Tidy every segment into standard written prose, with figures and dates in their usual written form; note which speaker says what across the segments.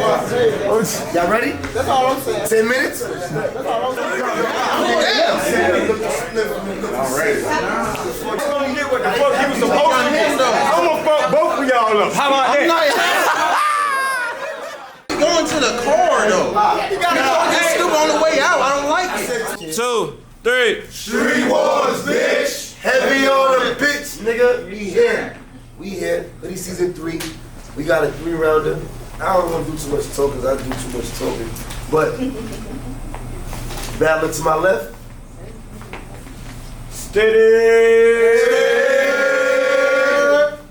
Speaker 1: Y'all ready?
Speaker 2: That's all I'm saying.
Speaker 1: 10 minutes?
Speaker 2: That's all I'm saying.
Speaker 1: Alright.
Speaker 3: I'm gonna get what the fuck he was supposed to get. I'm gonna fuck both of y'all up. How about that?
Speaker 2: Going to the car though. You gotta get stupid on the way out. I don't like it.
Speaker 3: 2, 3.
Speaker 1: Street Wars, bitch! Heavy on the pitch, nigga. We here. We here. Hoodie season 3. We got a 3-rounder. I don't want to do too much talking, I do too much talking. But, battler to my left.
Speaker 3: Steady!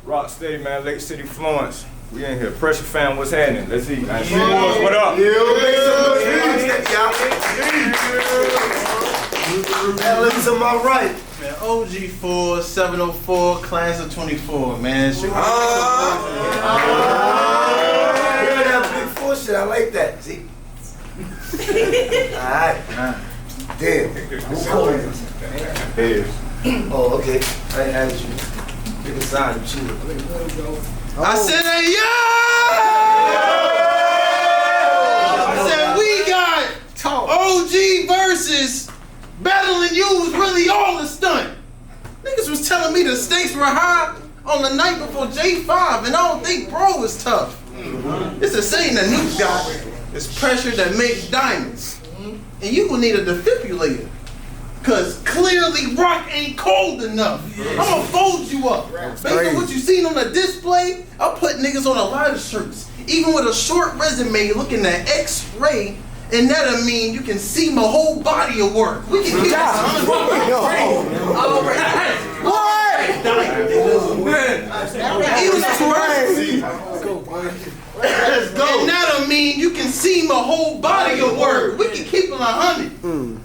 Speaker 3: Rock Steady, man. Lake City, Florence. We in here. Pressure fam, what's happening? Let's see. Man. Street Wars, what up?
Speaker 1: Battler to my right.
Speaker 2: Man, OG 4, 704, class of 24, man.
Speaker 1: That big 4 shit, I like that. See? Alright. Damn. Oh, okay. I had you. Pick a side and cheat.
Speaker 2: I said, hey, yo! I said, we got OG versus battling you was really all a stunt. Niggas was telling me the stakes were high on the night before J5, and I don't think bro was tough. It's a saying that Nuke got, it's pressure that makes diamonds. And you will need a defibrillator. Cause clearly Rock ain't cold enough. I'ma fold you up. Based on what you seen on the display, I put niggas on a lot of shirts. Even with a short resume looking at X-ray, and that'll mean you can see my whole body of work. We can get Let's go. And that'll mean you can see my whole body of work. We can keep it 100.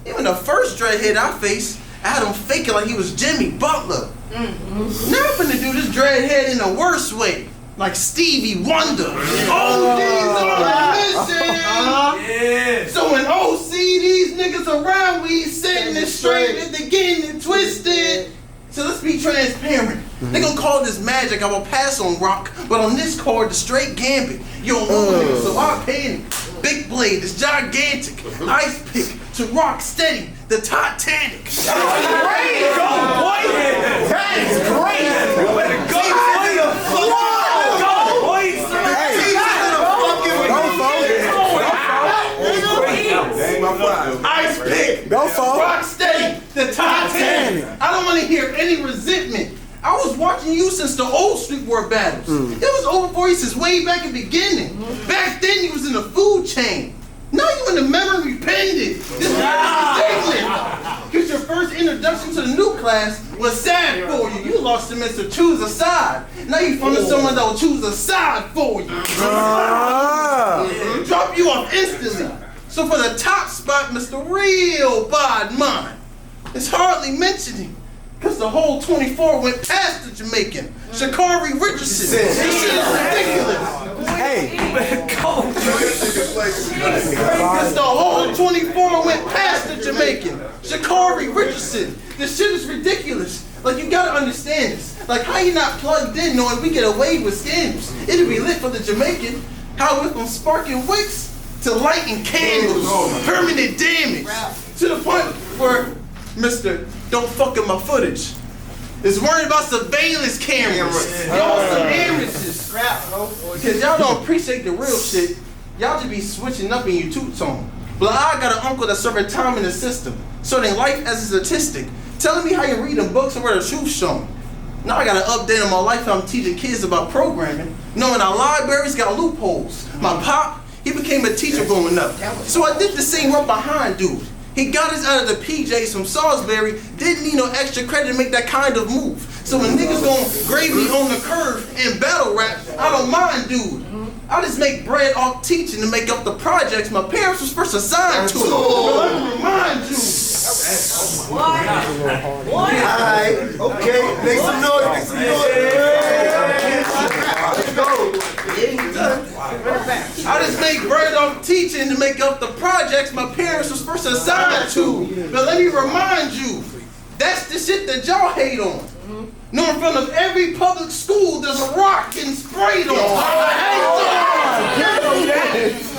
Speaker 2: Even the first dreadhead I faced, I had him faking like he was Jimmy Butler. Now I'm finna do this dreadhead in a worse way. Like Stevie Wonder. OG's on a mission. So when OC these niggas around, we setting it straight and they getting it twisted. So let's be transparent. They gonna call this magic, I will pass on Rock, but on this card, the straight gambit. You don't know niggas, so I panic. Big blade is gigantic. Ice pick to Rock Steady, the Titanic.
Speaker 3: That's great! Go, boy! That is great! You better go,
Speaker 2: Ice pick.
Speaker 1: Go for
Speaker 2: Rock Steady, the Titanic. I don't want to hear any resentment. I was watching you since the old Street War battles. It was over for you since way back in the beginning. Back then you was in the food chain. Now you in the memory pendant. This is ridiculous. Because your first introduction to the new class was sad for you. You lost him to choose a side. Now you found someone that will choose a side for you. Drop you off instantly. So for the top spot, Mr. Real Bod Mine, it's hardly mentioning, because the whole 24 went past the Jamaican, Sha'Carri Richardson. This shit is ridiculous.
Speaker 1: Hey,
Speaker 2: Because the whole 24 went past the Jamaican, Sha'Carri Richardson. This shit is ridiculous. Like, you gotta understand this. Like, how you not plugged in knowing we get away with scams? It'll be lit for the Jamaican. How we from sparking wicks to lighting candles, permanent damage, to the point where Mr. Don't fuck up my footage is worried about surveillance cameras. Y'all some amateurs. Because y'all don't appreciate the real shit. Y'all just be switching up in your two-tone. But I got an uncle that's serving time in the system, sorting life as a statistic, telling me how you read them books and where the truth's shown. Now I got an update on my life. I'm teaching kids about programming, knowing our libraries got loopholes. My pop, he became a teacher growing up. So I did the same right behind dude. He got us out of the PJs from Salisbury, didn't need no extra credit to make that kind of move. So when niggas gon' grade me on the curve and battle rap, I don't mind dude. I just make bread off teaching to make up the projects my parents was first assigned to. But let me remind you.
Speaker 1: alright, okay, make some noise, make some noise. Let's go.
Speaker 2: I just make bread off teaching to make up the projects my parents was first assigned to. But let me remind you, that's the shit that y'all hate on. No, in front of every public school, there's a rock getting sprayed on. I hate y'all.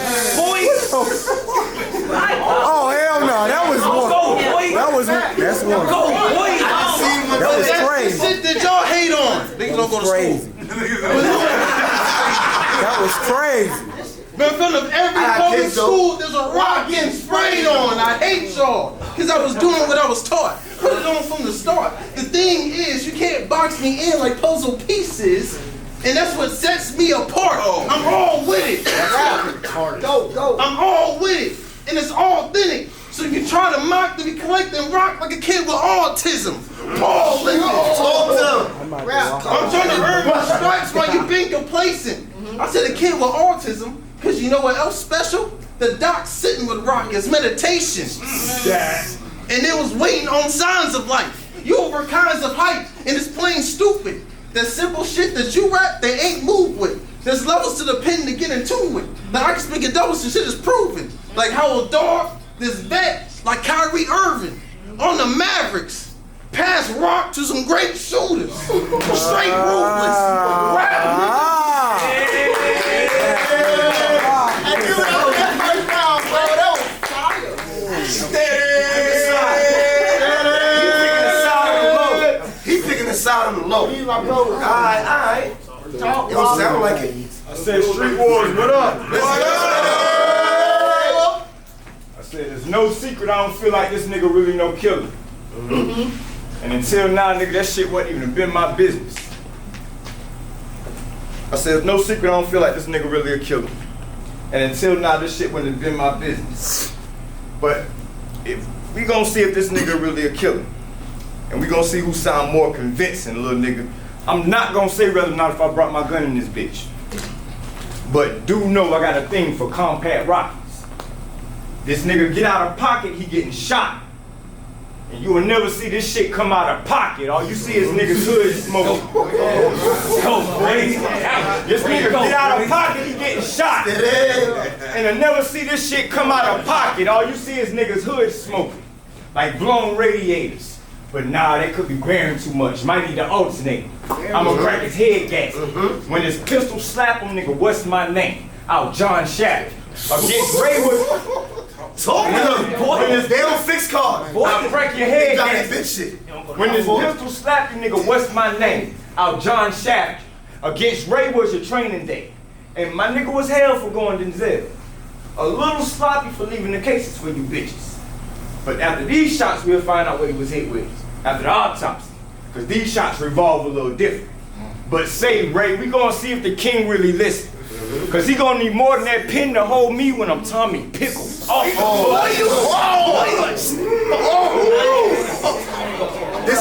Speaker 2: But that's the shit that y'all hate on. Niggas don't go to school.
Speaker 4: That was crazy.
Speaker 2: But in front of every public school, there's a rock getting sprayed on. I hate y'all. Because I was doing what I was taught. Put it on from the start. The thing is, you can't box me in like puzzle pieces. And that's what sets me apart. I'm all with it. I'm all with it. And it's authentic. So you try to mock to be collecting rock like a kid with autism. Paul, listen. I'm trying to earn my stripes while you being complacent. I said a kid with autism, because you know what else special? The doc sitting with rock is meditation. And it was waiting on signs of life. You over kinds of hype, and it's plain stupid. That simple shit that you rap, they ain't moved with. There's levels to the pen to get in tune with. Now I can speak in doubles and shit is proven. Like Howard Dog, this vet, like Kyrie Irving, on the Mavericks. Pass rock to some great shooters. Straight ruthless.
Speaker 1: He picking the side on the low. Alright. It don't sound like it.
Speaker 3: I said Street Wars, what up? I said there's no secret I don't feel like this nigga really no killer. And until now, nigga, that shit wasn't even been my business. I said there's no secret I don't feel like this nigga really a killer. And until now, this shit wouldn't have been my business. But if we gonna see if this nigga really a killer. And we gonna see who sound more convincing, little nigga. I'm not gonna say whether or not if I brought my gun in this bitch. But do know I got a thing for compact rockets. This nigga get out of pocket, he getting shot. And you will never see this shit come out of pocket. All you see is niggas hood smoke. This nigga get out of pocket, he getting shot. And I never see this shit come out of pocket. All you see is niggas hood smoking. Like blown radiators. But nah, they could be bearing too much. Might need to alternate. I'ma crack his head gas. When this pistol slap him, nigga, what's my name? Out John Shattuck. Against Raywood.
Speaker 1: Talk to him, boy. They don't fix cars.
Speaker 3: Boy, I'll crack your head
Speaker 1: got
Speaker 3: gas.
Speaker 1: that bitch shit.
Speaker 3: When this pistol slap you, nigga, what's my name? Out John Shattuck. Against Raywood's your training day. And my nigga was hell for going to jail. A little sloppy for leaving the cases for you bitches. But after these shots, we'll find out what he was hit with. After the autopsy. Because these shots revolve a little different. But say, Ray, we gonna see if the king really listens. Because he gonna need more than that pin to hold me when I'm Tommy Pickles.
Speaker 1: This is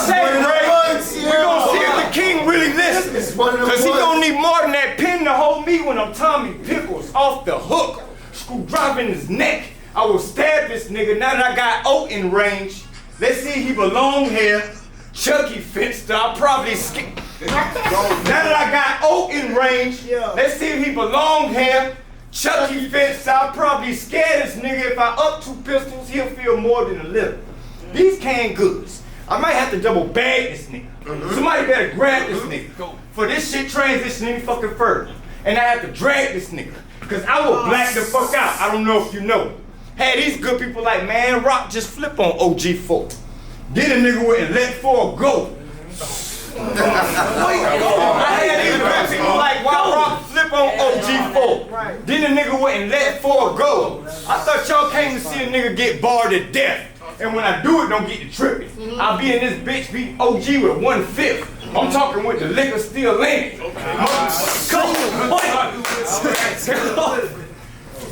Speaker 3: Say,
Speaker 1: one of the
Speaker 3: Ray,
Speaker 1: ones.
Speaker 3: we gonna see if the king really listens. Because he gonna need more than that pin to hold me when I'm Tommy Pickles off the hook. Screwdriver in his neck. I will stab this nigga now that I got O in range. Let's see if he belong here. Chucky fenced, I'll probably skip. Now that I got O in range, let's see if he belong here. Chucky fenced, I'll probably scare this nigga. If I up 2 pistols, he'll feel more than a little. These canned goods, I might have to double bag this nigga. Somebody better grab this nigga. For this shit transition any fucking further. And I have to drag this nigga. Cause I will black the fuck out. I don't know if you know. Had these good people like, man, Rock just flip on OG4. Then a nigga went and let 4 go. I had these good people like, why Rock flip on OG4? Then a nigga went and let 4 go. I thought y'all came to see a nigga get barred to death. And when I do it, don't get to tripping. I'll be in this bitch beat OG with a 1/5. I'm talking with the liquor still in it.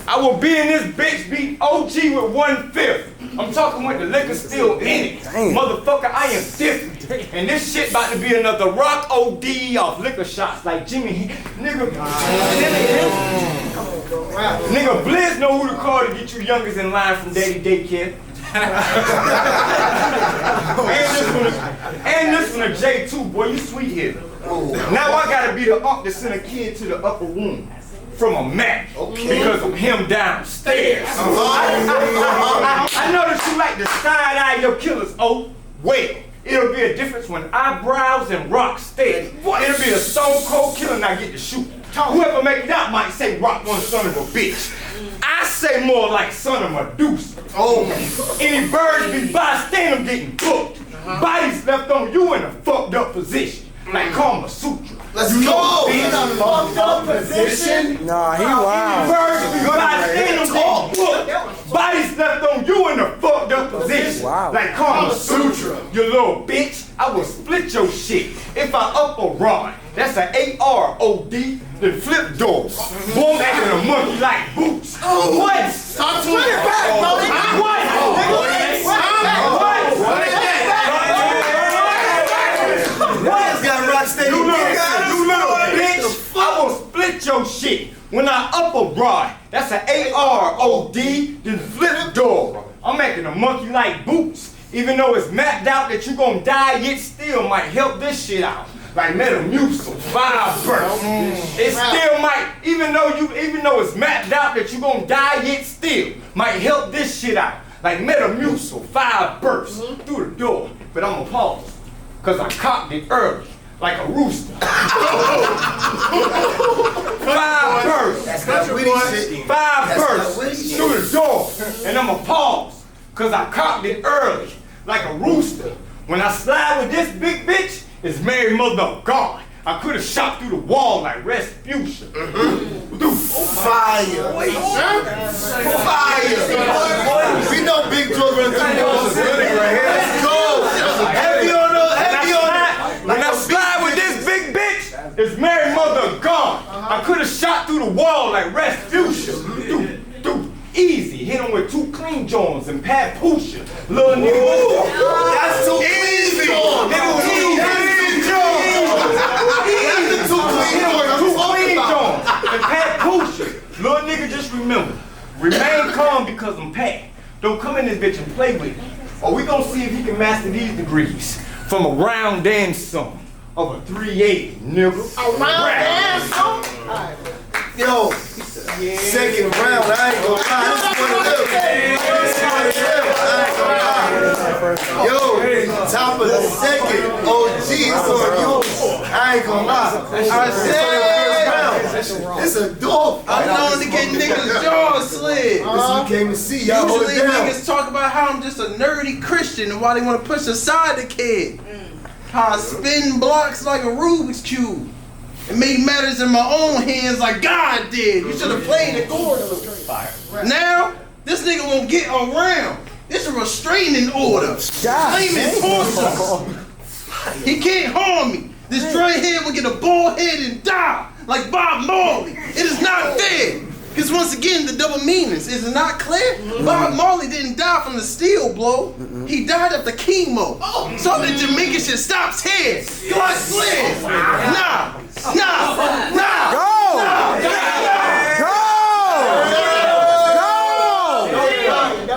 Speaker 3: I will be in this bitch beat OG with 1/5. I'm talking with the liquor still in it. Motherfucker, I am different. And this shit about to be another Rock OD off liquor shots like Jimmy. Nigga Blizz know who to call to get you youngers in line from daddy daycare. and this one a J2, boy, you sweet here. Now I gotta be the up to send a kid to the upper room. From a Mac, because of him downstairs. I know that you like to side-eye your killers. Oh, wait, it'll be a difference when eyebrows and Roc Steady. It'll be a stone cold killer and I get to shoot. Whoever make it out might say Rock one son of a bitch. I say more like son of Medusa. Any birds be by, stand them getting booked. Bodies left on you in a fucked up position, like Kama Sutra.
Speaker 1: Let's
Speaker 3: You
Speaker 1: go.
Speaker 3: know,
Speaker 1: In
Speaker 3: bitch.
Speaker 1: a fucked up position.
Speaker 4: Nah, he wild.
Speaker 3: Bodies left on you in a fucked up position.
Speaker 4: Wow.
Speaker 3: Like Kama Sutra. You little bitch, I will split your shit. If I up or rod, that's an AROD, then flip doors. Boom, acting a monkey like boots. What?
Speaker 2: Talk to me back, bro.
Speaker 3: What?
Speaker 1: What? Got Roc Steady.
Speaker 3: You little bitch, I will split your shit. When I up a rod, that's an AROD, then flip door. I'm acting a monkey like boots. Even though it's mapped out that you gon' die, it still might help this shit out. Like Metamucil, 5 bursts. It still might, even though it's mapped out that you gon' die, it still might help this shit out. Like Metamucil, 5 bursts through the door. But I'ma pause, cause I cocked it early, like a rooster. 5 bursts.
Speaker 1: That's not witty shit.
Speaker 3: 5
Speaker 1: That's
Speaker 3: bursts
Speaker 1: not witty
Speaker 3: through the door. And I'ma pause, cause I cocked it early, like a rooster. When I slide with this big bitch, it's Mary Mother of God. I could have shot through the wall like Respucia.
Speaker 1: Fire. Fire. We know big drugs running through the walls. Let's go. Heavy on the, heavy on the.
Speaker 3: When I slide with this big bitch, it's Mary Mother of God. I could have shot through the wall like Respucia. Easy, hit him with 2 clean joints and Pat Pusha. Little nigga.
Speaker 1: That's too easy.
Speaker 3: Nigga, easy. Two clean joints and Pat Pusha. Little nigga, just remember, remain calm because I'm Pat. Don't come in this bitch and play with me. Or we gonna see if he can master these degrees from a round dance song of a 380, nigga.
Speaker 2: A round dance song?
Speaker 1: Yo, second round, I ain't gonna lie. This is one of them. I ain't gonna lie. Yo, top of the second, OG, it's on you. I ain't gonna lie. I said, it's a dope.
Speaker 2: I'm known to get niggas' jaws slid.
Speaker 1: This we came to see. Y'all hold
Speaker 2: Usually
Speaker 1: it down.
Speaker 2: niggas talk about how I'm just a nerdy Christian and why they want to push aside the kid. How I spin blocks like a Rubik's Cube. And make matters in my own hands like God did. You should have played the chord. Now, this nigga won't get around. It's a restraining order. Claiming torture. He can't harm me. This dreadhead will get a bald head and die like Bob Marley. It is not fair. Because once again, the double meanings. Is it not clear? Bob Marley didn't die from the steel blow. He died of the chemo. So the Jamaican shit stops here. God clear. Nah.
Speaker 4: Go!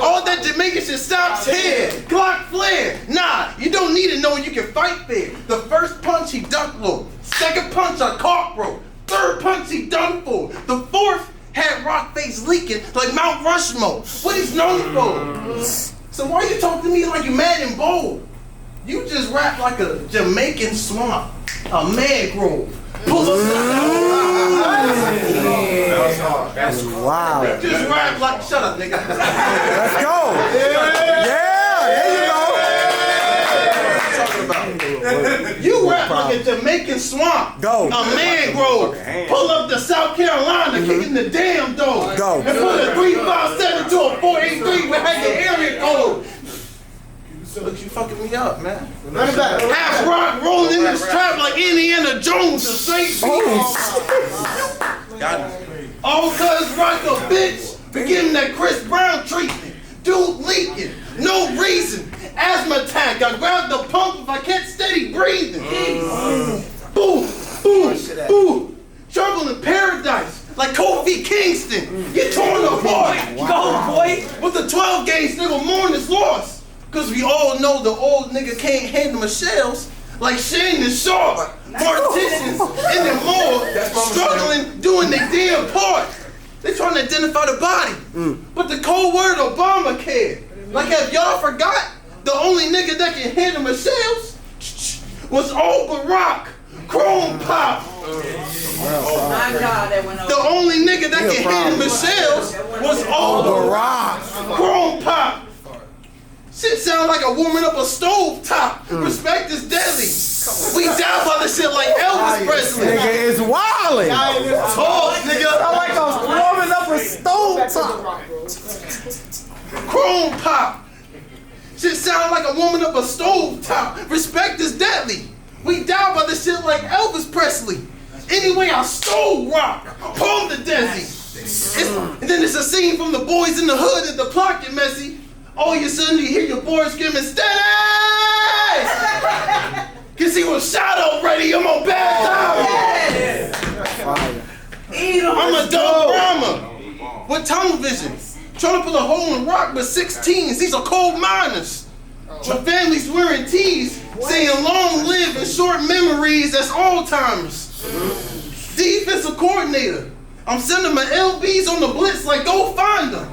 Speaker 2: All that Jamaican shit stops here. Glock flare. Nah, you don't need to know you can fight fair. The first punch he ducked low. Second punch I caught bro. Third punch he done for. The fourth had rock face leaking like Mount Rushmore. What he's known for. So why you talk to me like you mad and bold? You just rap like a Jamaican swamp. A mangrove. Pull up.
Speaker 1: That's
Speaker 4: Wow.
Speaker 2: Just rap like, shut up, nigga.
Speaker 4: Let's go. Yeah, there you
Speaker 2: You rap like a Jamaican swamp.
Speaker 4: Go.
Speaker 2: A mangrove. Pull up to South Carolina, kicking the damn door.
Speaker 4: Go.
Speaker 2: And put a 357 to a 483 with your area code. Look, you fucking me up, man.
Speaker 1: Run it back.
Speaker 2: Half rock rolling in this trap like Indiana Jones, a straight beat. All cuz rock a bitch for giving that Chris Brown treatment. Dude leaking, no reason. Asthma attack, I grabbed the pump if I can't steady breathing. Boo, boo, boo. Trouble in paradise, like Kofi Kingston. Get torn apart. Go, boy. With the 12 games, nigga, mourn is lost. Cause we all know the old nigga can't handle Michelle's. Like Shannon Sharp, morticians in the morgue, struggling, doing their damn part. They trying to identify the body. But the cold word Obamacare. Like have y'all forgot? The only nigga that can handle Michelle's was old Barack, Chrome Pop.
Speaker 5: My God, that went over.
Speaker 2: The only nigga that can handle Michelle's was old
Speaker 4: Barack.
Speaker 2: Chrome Pop. Shit sound like a warming up a stove top. Respect is deadly. We down by the shit like Elvis Presley.
Speaker 4: Nigga is wildin'.
Speaker 1: Talk, nigga.
Speaker 4: Sound like I was warming up a stove top.
Speaker 2: Chrome pop. Shit sound like a warming up a stove top. Respect is deadly. We down by the shit like Elvis Presley. Anyway, I stole rock. Palm the Desi. And then it's a scene from the boys in the hood at the plot get messy. All of a sudden you hear your boy screaming, steady! Cause he was shot already, I'm on bad time. I'm a dope drama with tunnel vision. Trying to put a hole in rock with 16s, these are cold miners. With families wearing tees, saying long live and short memories, that's all-timers. Defensive coordinator, I'm sending my LBs on the blitz like go find them.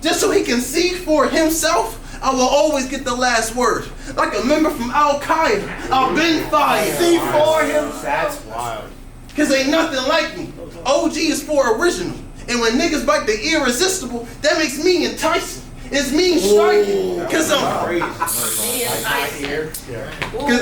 Speaker 2: Just so he can see for himself, I will always get the last word. Like a member from Al-Qaeda, I've been fired. See for him.
Speaker 1: That's wild.
Speaker 2: Cause ain't nothing like me. OG is for original. And when niggas bite the irresistible, that makes me enticing. It's me striking. Cause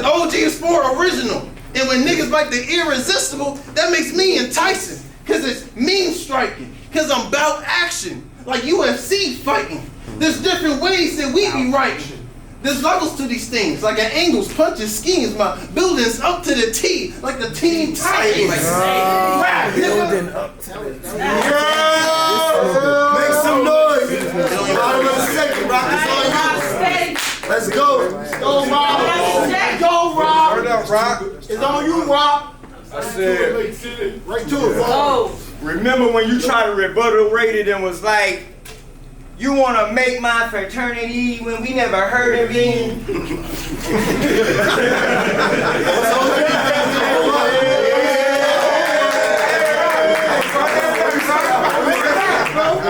Speaker 2: OG is for original. And when niggas bite the irresistible, that makes me enticing. Cause it's mean striking. Cause I'm bout action. Like UFC fighting. There's different ways that we be writing. There's levels to these things, like an angles, punches, schemes. My building's up to the T, like the Teen Titans. Rap,
Speaker 4: Building up to the
Speaker 1: Make some noise. Hold on a second, Rock. It's on you. Let's go. Go, Rock. Go, Rock.
Speaker 3: Turn up, Rock.
Speaker 1: It's on you, Rock.
Speaker 3: I said,
Speaker 1: Right to it, Rock.
Speaker 3: remember when you tried to rebuttal it and was like, you want to make my fraternity when we never heard of it?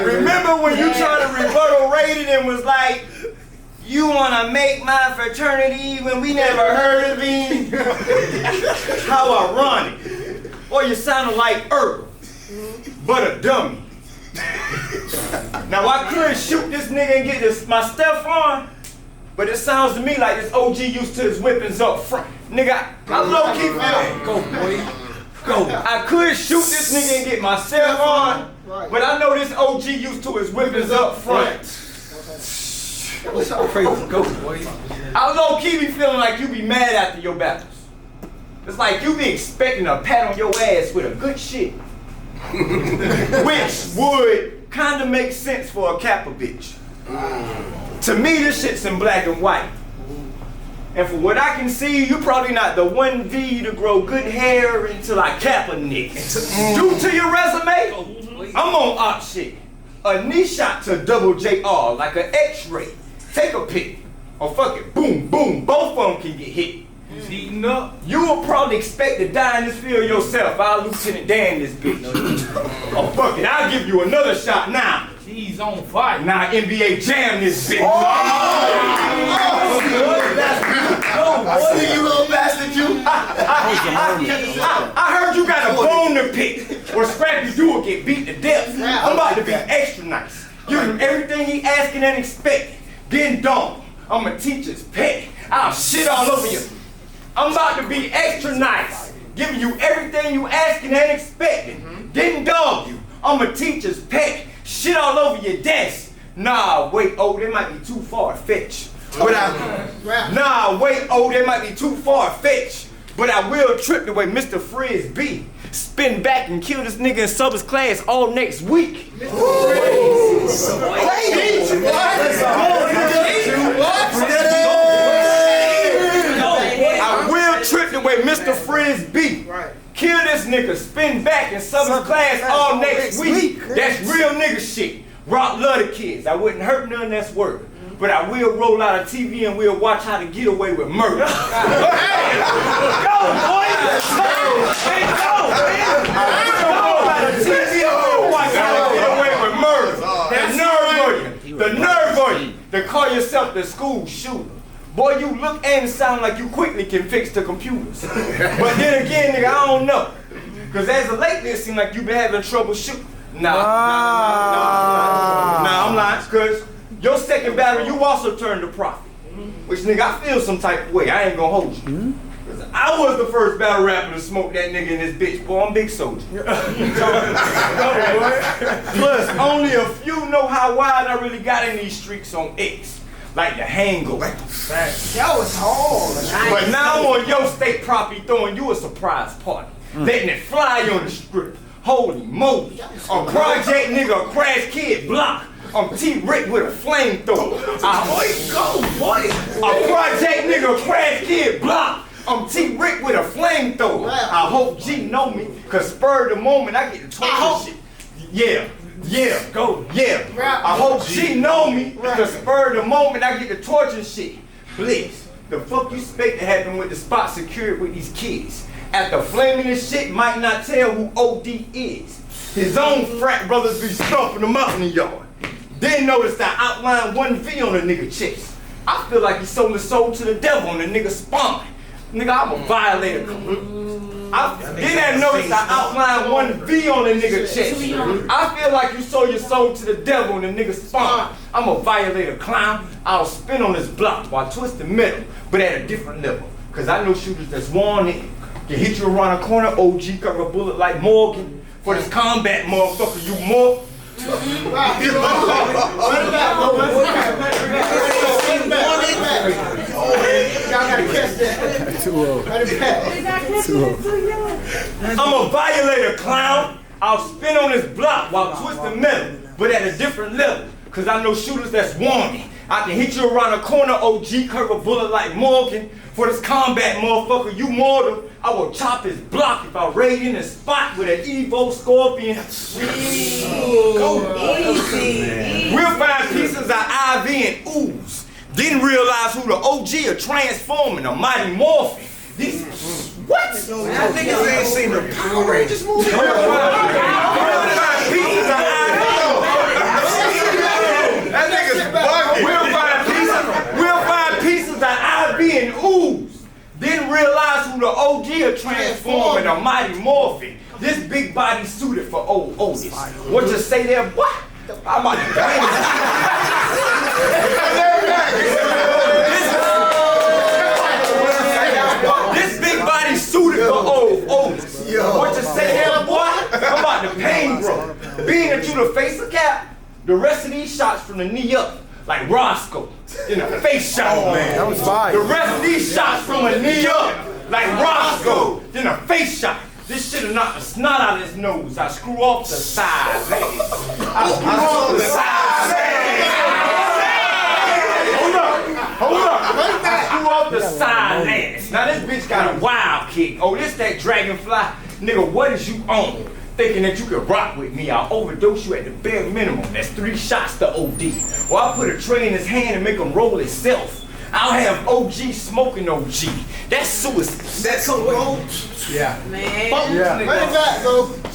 Speaker 3: Remember when you tried to rebuttal it and was like, you want to make my fraternity when we never heard of it? How ironic. Or you sounded like Earl, but a dummy. Now I could shoot this nigga and get my stuff on, but it sounds to me like this OG used to his whippings up front. Nigga, I low key feel.
Speaker 4: Go, boy. Go.
Speaker 3: I could shoot this nigga and get myself on, but I know this OG used to his whippings up front.
Speaker 4: What's up, crazy? Go, boy.
Speaker 3: I low key be feeling like you be mad after your battles. It's like you be expecting a pat on your ass with a good shit. Which would kinda make sense for a Kappa bitch. To me, this shit's in black and white. And from what I can see, you probably not the 1V to grow good hair until I Kappa niggas. Due to your resume, I'm on op shit. A knee shot to double JR like an X-ray. Take a pic. Or fuck it, boom, boom, both of them can get hit.
Speaker 6: Heating up.
Speaker 3: You will probably expect to die in this field yourself. I'll Lieutenant Dan this bitch. Oh fuck it, I'll give you another shot now.
Speaker 6: He's on fire.
Speaker 3: Now NBA Jam this bitch.
Speaker 1: I see you, little bastard, you.
Speaker 3: I heard you got a bone to pick. Or Scrappy Doo will get beat to death. I'm about to be extra nice. Give him everything he asking and expecting. Then don't. I'm a teacher's pet. I'll shit all over you. I'm about to be extra nice, giving you everything you asking and expecting. Didn't dog you. I'm a teacher's pet. Shit all over your desk. Nah, wait, oh, they might be too far-fetched. But nah, wait, oh, they might be too far-fetched. But I will trip the way Mr. Frizz be. Spin back and kill this nigga in Subbers class all next week. I will trip the way Mr. Frizz be. Kill this nigga, spin back in Subbers class all next week. That's real nigga shit. Rock love the kids. I wouldn't hurt none that's worth. But I will roll out a TV and we'll watch how to get away with murder. Hey, go, boy! Hey, go, man! Roll out a TV and we'll watch how to get away with murder. The nerve on you to call yourself the school shooter. Boy, you look and sound like you quickly can fix the computers. But then again, nigga, I don't know. Cause as of lately, it seems like you've been having trouble shooting. Nah, I'm lying. Cause Your second battle, you also turned to profit. Which nigga, I feel some type of way. I ain't gonna hold you. Cause I was the first battle rapper to smoke that nigga in this bitch. Boy, I'm Big Soldier. Plus, only a few know how wide I really got in these streets on X. Like the hangover.
Speaker 2: That was hard.
Speaker 3: But now I'm on your state property throwing you a surprise party. Letting it fly on the strip. Holy moly. A project nigga, a crash kid block. I'm T-Rick with a flamethrower. A project nigga, a crash kid block. I'm T-Rick with a flamethrower. I hope G know me, cause spur the moment I get to talk shit. Yeah. I hope G know me, cause spur the moment I get to torture shit. Please, the fuck you expect to happen with the spot secured with these kids? After flaming this shit, might not tell who OD is. His own frat brothers be stomping him out in the yard. Then notice I outlined one V on the nigga chest. I feel like he sold his soul to the devil on the nigga spawn. Nigga, I'm a violator. Then I noticed I outlined one V on the nigga chest. I feel like you sold your soul to the devil and the nigga spawn. I'm a violator clown. I'll spin on this block while twisting metal, but at a different level. Cause I know shooters that's wanted. Can hit you around a corner, OG cover a bullet like Morgan. For this combat, motherfucker, you more. I'm a violator clown. I'll spin on this block while twisting metal, but at a different level. Cause I know shooters that's wanted. I can hit you around a corner, OG, curve a bullet like Morgan. For this combat, motherfucker, you mortal. I will chop his block if I raid in a spot with an Evo Scorpion.
Speaker 5: Go easy.
Speaker 3: We'll find pieces of IV and ooze. Didn't realize who the OG are transforming, a mighty morphin. These what?
Speaker 2: I think ain't seen the Power Rangers movie.
Speaker 3: We'll find pieces of IV. That nigga's bugging. We'll find pieces of IV and ooze. Didn't realize who the OG are transforming, a mighty morphin. This big body suited for old Otis. What you say there, what? I'm about to This big body suited for old Otis. What you say there, boy? I'm about to pain, bro. Being that you the face of cap, the rest of these shots from the knee up, like Roscoe, in a face shot.
Speaker 4: Oh man, that was fire.
Speaker 3: The rest of these shots from a knee up, like Roscoe, in a face shot. This shit'll knock the snot out of his nose. I screw off the side legs. I screw off the side legs. Hold up. I screw off the side legs. Now this bitch got a wild kick. Oh, this that dragonfly. Nigga, what is you on? Thinking that you could rock with me, I'll overdose you at the bare minimum. That's 3 shots to OD. Or I'll put a tray in his hand and make him roll itself. I'll have OG smoking OG. That's suicide.
Speaker 2: That's so cold.
Speaker 5: Man.
Speaker 2: Yeah.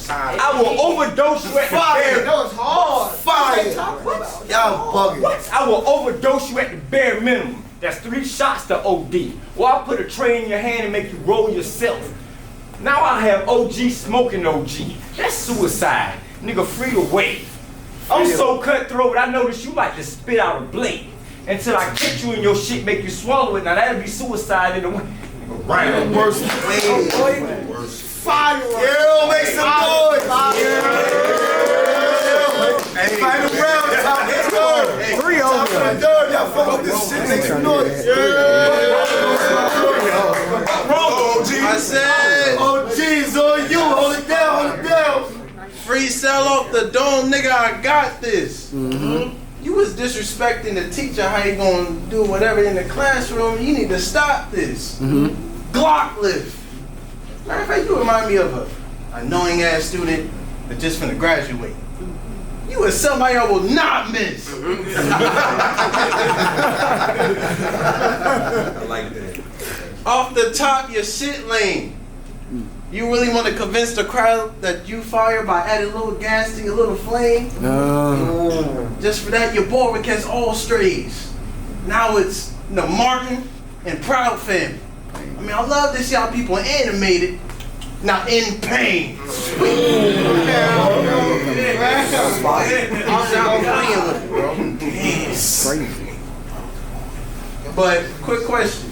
Speaker 3: I will overdose you at the bare
Speaker 2: That was hard.
Speaker 1: Fire. Y'all bugging.
Speaker 3: I will overdose you at the bare minimum. That's 3 shots to OD. Or I'll put a tray in your hand and make you roll yourself. Now I have OG smoking OG. That's suicide. Nigga, free to wave. I'm so cutthroat, I notice you like to spit out a blade. Until I catch you in your shit, make you swallow it. Now that'll be suicide in the way.
Speaker 1: Right. Worst way.
Speaker 2: Fire.
Speaker 1: Yeah, make some noise. Hey, final round. Top of the third.
Speaker 4: 3 over.
Speaker 1: Top of the third. Y'all fuck with this shit. Make some noise.
Speaker 2: I said,
Speaker 1: OG's on you. Hold it down. Hold it down.
Speaker 2: free sell off the dome, nigga. I got this. You was disrespecting the teacher. How you gonna do whatever in the classroom? You need to stop this. Glock lift. Matter of fact, you remind me of a annoying ass student that just finna graduate. You is somebody I will not miss.
Speaker 1: I like that.
Speaker 2: Off the top, your shit lane. You really want to convince the crowd that you fire by adding a little gas to your little flame? Just for that, your board would catch all strays. Now it's the Martin and Proud family. I mean, I love this y'all people animated, not in pain. I'm playing with it, bro.
Speaker 1: Nice.
Speaker 2: But quick question.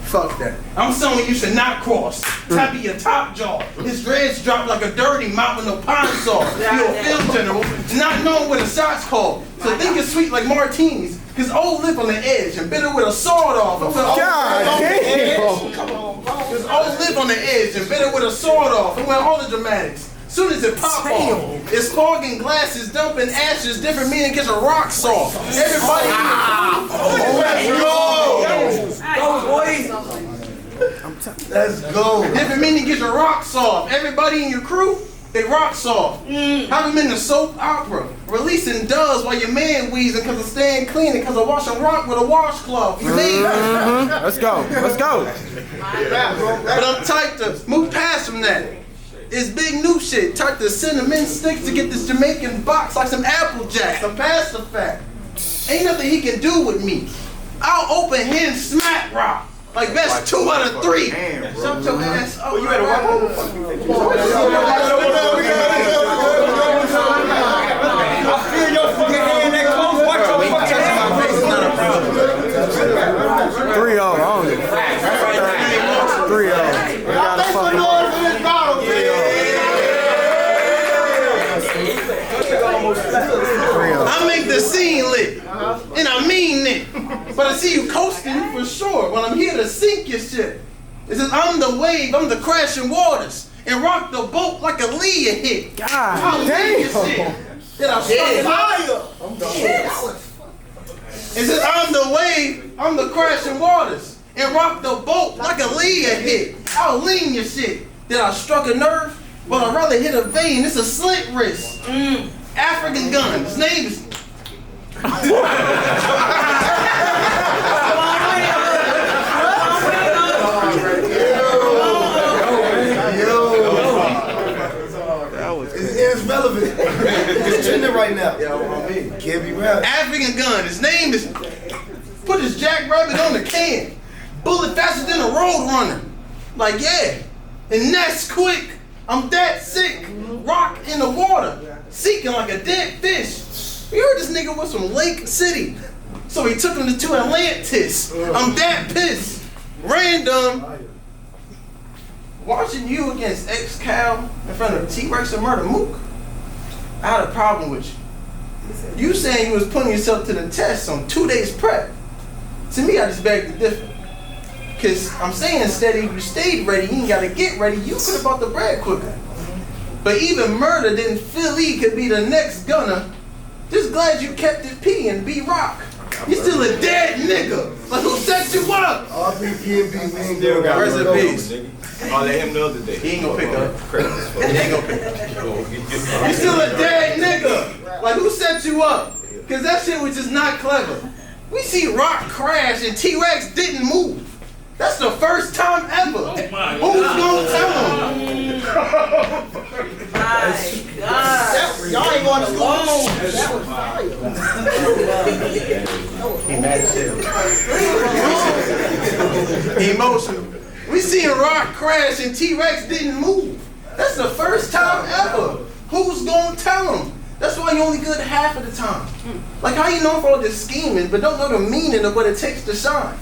Speaker 2: Fuck that. I'm someone you should not cross. Tap of your top jaw. His dreads drop like a dirty mouth with no pine saw. You're a field general, not knowing what a shot's called. So think it's sweet like martinis. Cause old lip on the edge and bitter with a sword off.
Speaker 4: God damn.
Speaker 2: Cause old lip on the edge and bitter with a sword off. And all the dramatics. Soon as it pop off, it's fogging glasses, dumping ashes, different meaning gets a rock soft. Everybody
Speaker 1: Let's go.
Speaker 2: different meaning gets a rock soft. Everybody in your crew, they rock soft. Have them in the soap opera, releasing doves while your man wheezing because of staying clean and because of washing rock with a washcloth. You mean?
Speaker 4: Let's go. Let's go.
Speaker 2: But I'm tight to move past from that. It's big new shit. Tight to cinnamon sticks to get this Jamaican box like some Apple Jacks. I'm past the fact. Ain't nothing he can do with me. I'll open hand smack rock. Like best 2 out of 3. Shut your ass up. You better
Speaker 3: I feel your fucking hand that close. Watch your fucking hand.
Speaker 4: 3-0. I don't give a fuck. 3-0. We gotta fucking.
Speaker 2: I make the scene lit, and I mean it. But I see you coasting for sure. When I'm here to sink your shit. It says I'm the wave, I'm the crashing waters, and rock the boat like a Leah hit.
Speaker 4: God damn.
Speaker 2: Then I It says I'm the wave, I'm the crashing waters, and rock the boat like a Leah hit. I'll lean your shit. Then I struck a nerve, but I'd rather hit a vein. It's a slit wrist. African gun. His name is.
Speaker 1: It's relevant. It's trending right now. Can't be right.
Speaker 2: African gun. His name is. Put his jackrabbit on the can. Bullet faster than a road runner. Like yeah, and that's quick. I'm that sick. Rock in the water, seeking like a dead fish. You heard this nigga was from Lake City, so he took him to Atlantis. I'm that pissed. Random. Watching you against X-Cal in front of T-Rex and Murder Mook, I had a problem with you. You saying you was putting yourself to the test on 2 days prep. To me, I just beg to differ. Cause I'm saying steady, you stayed ready, you ain't gotta get ready, you could have bought the bread quicker. But even Murder didn't feel he could be the next gunner. Just glad you kept it P and B Rock. You still a dead nigga. Like who set you up?
Speaker 1: RPPB, we ain't
Speaker 3: Still got
Speaker 2: Rest in
Speaker 3: one of
Speaker 2: peace.
Speaker 3: those, nigga. I let him the other day.
Speaker 2: He ain't gonna pick up. He ain't gonna pick up. You still a dead nigga. Like who set you up? Cause that shit was just not clever. We see Rock crash and T-Rex didn't move. That's the first time ever. Who's gonna tell him?
Speaker 5: My God.
Speaker 2: Y'all ain't going alone.
Speaker 5: That was fire.
Speaker 2: Emotional. We seen Rock crash and T-Rex didn't move. That's the first time ever. Who's gonna tell him? That's why you only good half of the time. Like how you know for all this scheming, but don't know the meaning of what it takes to shine.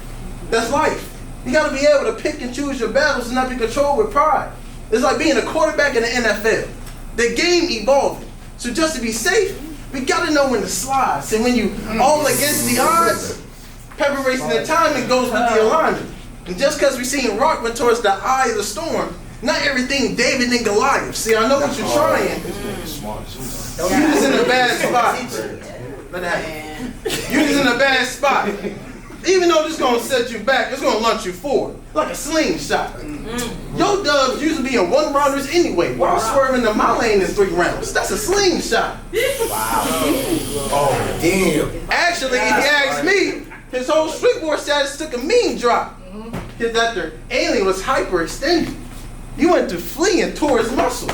Speaker 2: That's life. You gotta be able to pick and choose your battles and not be controlled with pride. It's like being a quarterback in the NFL. The game evolving. So just to be safe, we gotta know when to slide. So when you all against the odds, preparation and timing goes with the alignment. And just because we seen Rock went towards the eye of the storm, not everything David and Goliath. See, I know what you're trying. You just in a bad spot. Let that happen. You just in a bad spot. Even though this gonna set you back, it's gonna launch you forward. Like a slingshot. Your dubs usually be in 1-rounders anyway. Why swerving to my lane in 3 rounds? That's a slingshot.
Speaker 1: Wow. Oh, damn.
Speaker 2: Actually, if you ask me, his whole street war status took a mean drop. His after alien was hyperextended. You went to fleeing towards muscle.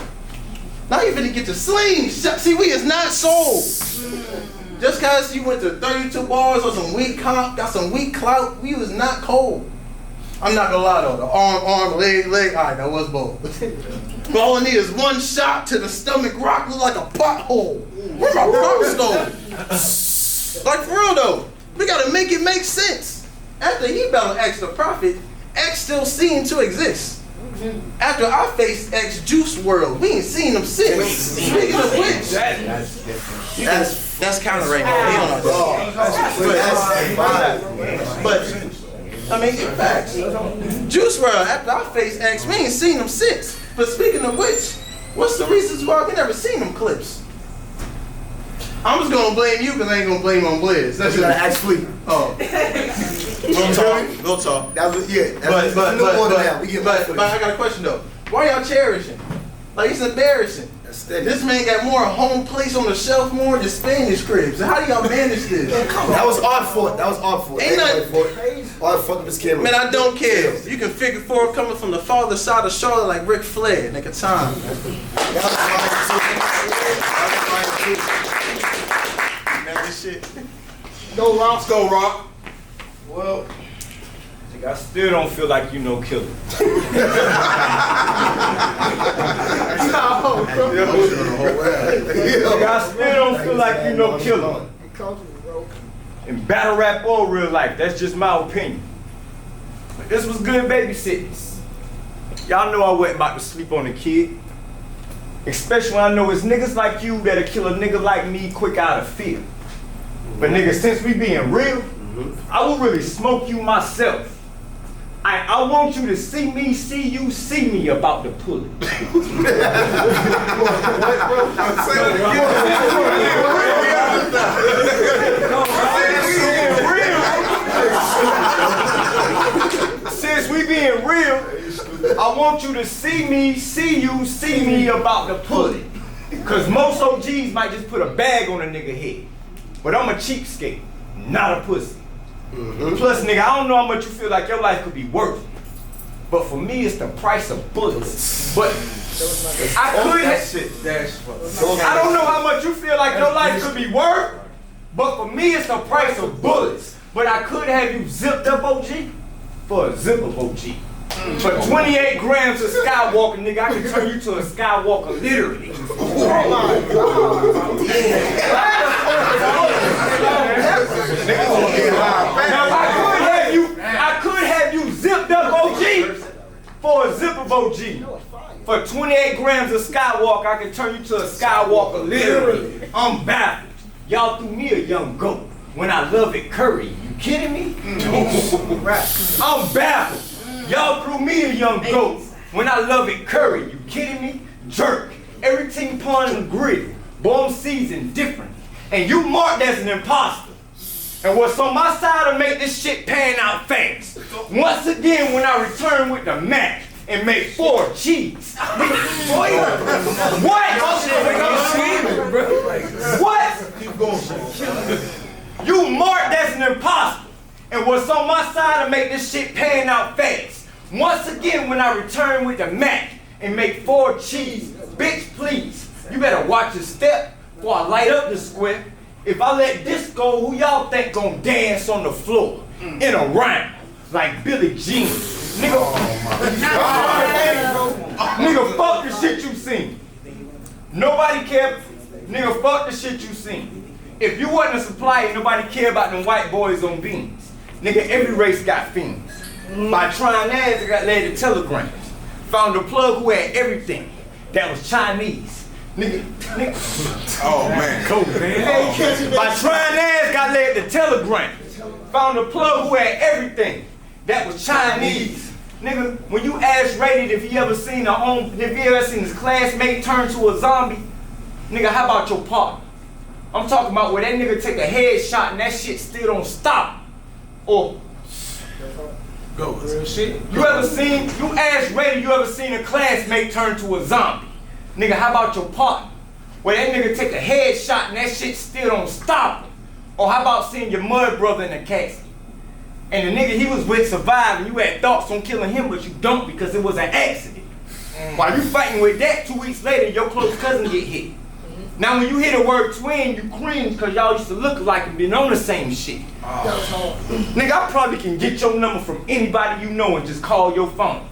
Speaker 2: Now you finna get to slingshot. See, we is not sold. Just cause you went to 32 bars or some weak comp, got some weak clout, we was not cold. I'm not gonna lie though, the arm, leg, alright, that was bold. But all I need is one shot to the stomach. Rock look like a pothole. Where my prop stove? Like for real though, we gotta make it make sense. After he battled X the Prophet, X still seemed to exist. After I faced X Juice World, we ain't seen him since. Speaking of which, that's counter right now. He don't know. But I mean, in fact, Juice WRLD, after I faced X, we ain't seen him since. But speaking of which, what's the reasons why we never seen them clips? I'm just gonna blame you because I ain't gonna blame on Blizz. That's
Speaker 1: You gotta ask Fleet.
Speaker 2: Oh. We'll talk.
Speaker 1: That was, yeah.
Speaker 2: But I got a question though. Why y'all cherishing? Like, it's embarrassing. This man got more home place on the shelf more than Spanish cribs. So how do y'all manage this?
Speaker 1: That was our fault.
Speaker 2: Ain't nothing.
Speaker 1: Art fucked up his camera.
Speaker 2: Man, I don't care. You can figure 4 coming from the farther side of Charlotte like Ric Flair. Nigga, time. Man, this shit.
Speaker 4: Go Rock. Let's go Rock.
Speaker 3: Well, I still don't feel like you know killer. I still don't feel like you know killer. In battle rap or real life, that's just my opinion. But this was good babysitting. Y'all know I wasn't about to sleep on a kid. Especially when I know it's niggas like you that'll kill a nigga like me quick out of fear. But nigga, since we being real, I will really smoke you myself. I want you to see me about to pull it. Since we being real, I want you to see me about to pull it. Cause most OGs might just put a bag on a nigga head. But I'm a cheapskate, not a pussy. Plus, nigga, I don't know how much you feel like your life could be worth. But for me, it's the price of bullets. But I don't know how much you feel like your life could be worth. But for me, it's the price of bullets. But I could have you zipped up, OG, for a zip of OG. For 28 grams of Skywalker, nigga, I can turn you to a Skywalker, literally. Oh my God. Now, I could have you zipped up OG for a zip of OG. For 28 grams of Skywalker, I can turn you to a Skywalker, literally. I'm baffled. Y'all threw me a young goat when I love it curry. You kidding me? I'm baffled. Y'all threw me a young goat when I love it curry. You kidding me? Jerk. Everything pun and grill. Bomb seasoned different. And you marked as an imposter. And what's on my side to make this shit pan out fast. Once again, when I return with the Mac and make 4 cheese. What? You marked as an imposter. And what's on my side to make this shit pan out fast. Once again, when I return with the Mac and make 4 cheese. Bitch, please, you better watch your step before I light up the square. If I let this go, who y'all think gon' dance on the floor in a round like Billie Jean? Nigga, nigga, fuck the shit you seen. Nobody care. Nigga, fuck the shit you seen. If you wasn't a supplier, nobody care about them white boys on beans. Nigga, every race got fiends. By trying ass, I got laid to telegrams. Found a plug who had everything that was Chinese. Nigga.
Speaker 4: Oh man.
Speaker 3: Cool, man. By trying ass, got laid to telegrams. Found a plug who had everything that was Chinese. Nigga, when you ask Rated if he ever seen his classmate turn to a zombie, nigga, how about your partner? I'm talking about where that nigga take a headshot and that shit still don't stop. Or
Speaker 4: Go. Real shit.
Speaker 3: you ask Rated, you ever seen a classmate turn to a zombie? Nigga, how about your partner? Where that nigga take a headshot and that shit still don't stop him. Or how about seeing your mud brother in a casket? And the nigga he was with survived and you had thoughts on killing him, but you don't because it was an accident. While you fighting with that, 2 weeks later, your close cousin get hit. Now when you hear the word twin, you cringe because y'all used to look alike and been on the same shit. Nigga, I probably can get your number from anybody you know and just call your phone.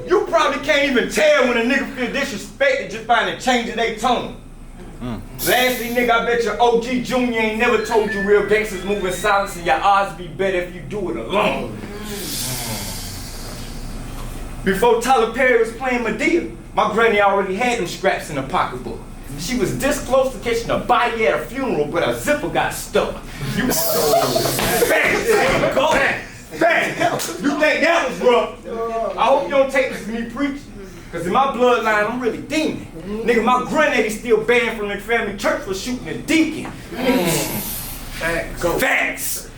Speaker 3: You probably can't can't even tell when a nigga feel disrespected just by the change of their tone. Lastly, nigga, I bet your OG Junior ain't never told you real gangsters move in silence and your odds be better if you do it alone. Before Tyler Perry was playing Medea, my granny already had them scraps in her pocketbook. She was this close to catching a body at a funeral, but her zipper got stuck. You Bang! You think that was rough? I hope you don't take this as me preaching. Cause in my bloodline, I'm really demon. Nigga, my granddaddy still banned from the family church for shooting a deacon. Facts.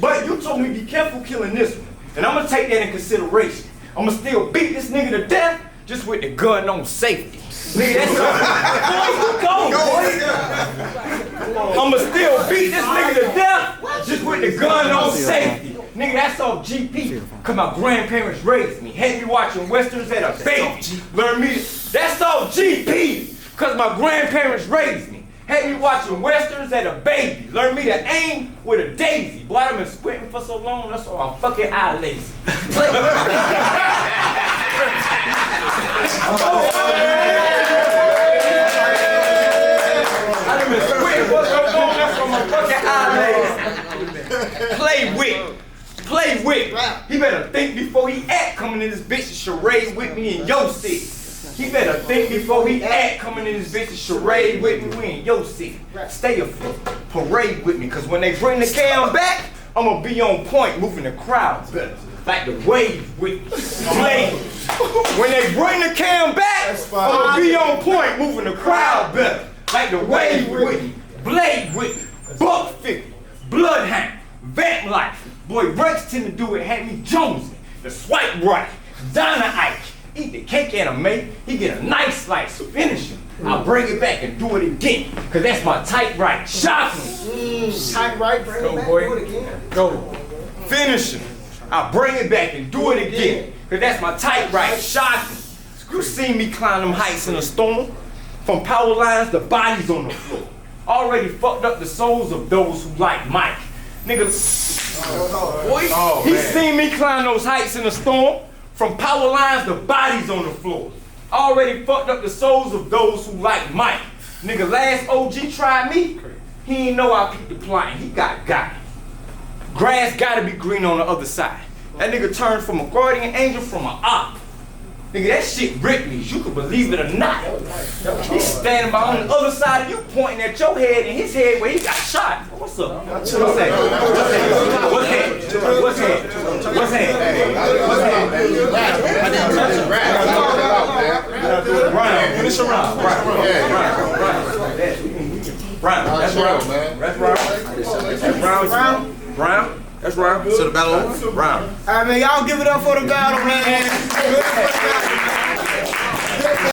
Speaker 3: But you told me be careful killing this one. And I'm gonna take that in consideration. I'm gonna still beat this nigga to death just with the gun on safety. Nigga, that's all. I'ma still beat this nigga to death just with the gun on safety. Nigga, that's off GP. Cause my grandparents raised me. Had me watching westerns at a baby. Learn me. That's off GP. Cause my grandparents raised me. Had me watching westerns at a baby. Learn me to aim with a daisy. Boy, I've been squinting for so long, that's why I'm fucking eye lazy. I've been squinting for so long, that's why I'm fucking eye lazy. Play with. He better think before he act coming in this bitch to charade with me in your city. He better think before he act coming in this bitch to charade with me in your city. Stay afloat, parade with me, cause when they bring the cam back, I'ma be on point, moving the crowd better. Like the wave with me. When they bring the cam back, I'ma be on point, moving the crowd better. Like the wave with me, blade with me, buck 50, bloodhound, vamp life. Boy, Rex tend to do it, had me jonesing. The swipe right, Donna Ike. Eat the cake anime, he get a nice slice, finish him. I'll bring it back and do it again, cause that's my tight right. Shot him.
Speaker 5: Tight right, bring it back, do it again.
Speaker 3: Go. Finish him. I'll bring it back and do it again, cause that's my tight right. Shot him. You seen me climb them heights in a storm? From power lines to bodies on the floor. Already fucked up the souls of those who like Mike. Nigga, he seen me climb those heights in a storm. From power lines to bodies on the floor. Already fucked up the souls of those who like Mike. Nigga, last OG tried me. He ain't know I peeped the plotting. He got it. Grass gotta be green on the other side. That nigga turned from a guardian angel from an op. Nigga, that shit ripped me. You can believe it or not. He's standing by on the other side of you, pointing at your head and his head where he got shot. What's up? What's that? What's that? I didn't touch it. Round. Finish a round. Round. That's round, man. That's round. That's round. That's round. So the battle over? Round.
Speaker 4: All right, man, y'all give it up for the battle, man.